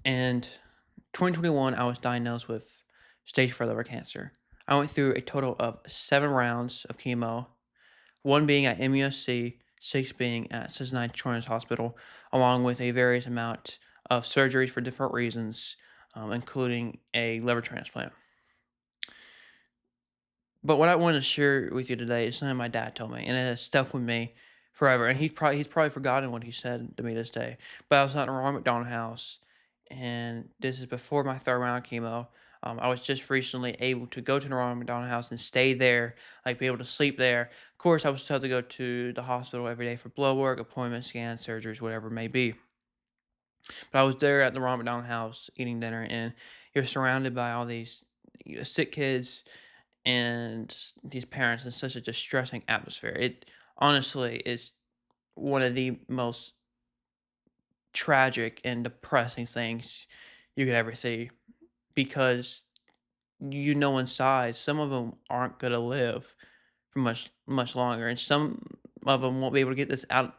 And 2021, I was diagnosed with stage 4 liver cancer. I went through a total of 7 rounds of chemo, one being at MUSC, six being at Cincinnati Children's Hospital, along with a various amount of surgeries for different reasons, including a liver transplant. But what I want to share with you today is something my dad told me, and it has stuck with me forever. And he's probably forgotten what he said to me this day. But I was at the Ronald McDonald House, and this is before my third round of chemo. I was just recently able to go to the Ronald McDonald House and stay there, like be able to sleep there. Of course, I was told to go to the hospital every day for blood work, appointments, scans, surgeries, whatever it may be. But I was there at the Ronald McDonald House eating dinner, and you're surrounded by all these sick kids and these parents in such a distressing atmosphere. It honestly is one of the most tragic and depressing things you could ever see because you know inside some of them aren't going to live for much longer, and some of them won't be able to get this out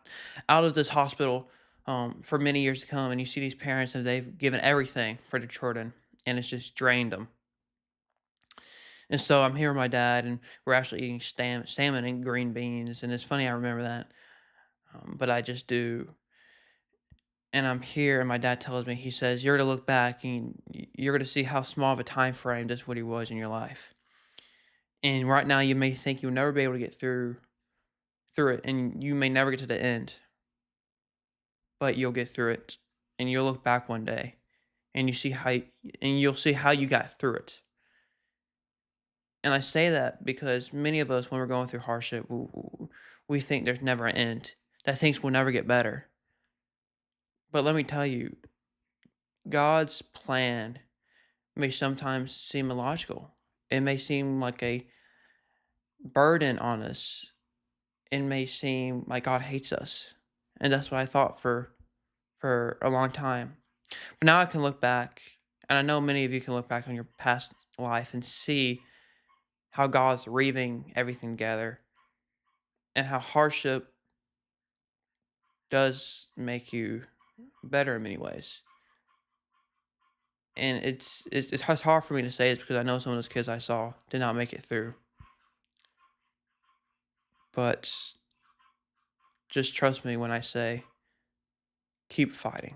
of this hospital for many years to come. And you see these parents and they've given everything for their children, and it's just drained them. And so I'm here with my dad, and we're actually eating salmon and green beans. And it's funny, I remember that, but I just do. And I'm here, and my dad tells me, he says, "You're gonna look back, and you're gonna see how small of a time frame this what he was in your life. And right now, you may think you'll never be able to get through it, and you may never get to the end, but you'll get through it, and you'll look back one day, and you'll see how you got through it." And I say that because many of us, when we're going through hardship, we think there's never an end, that things will never get better. But let me tell you, God's plan may sometimes seem illogical. It may seem like a burden on us. It may seem like God hates us. And that's what I thought for a long time. But now I can look back, and I know many of you can look back on your past life and see how God's weaving everything together and how hardship does make you better in many ways. And it's hard for me to say this because I know some of those kids I saw did not make it through. But just trust me when I say keep fighting.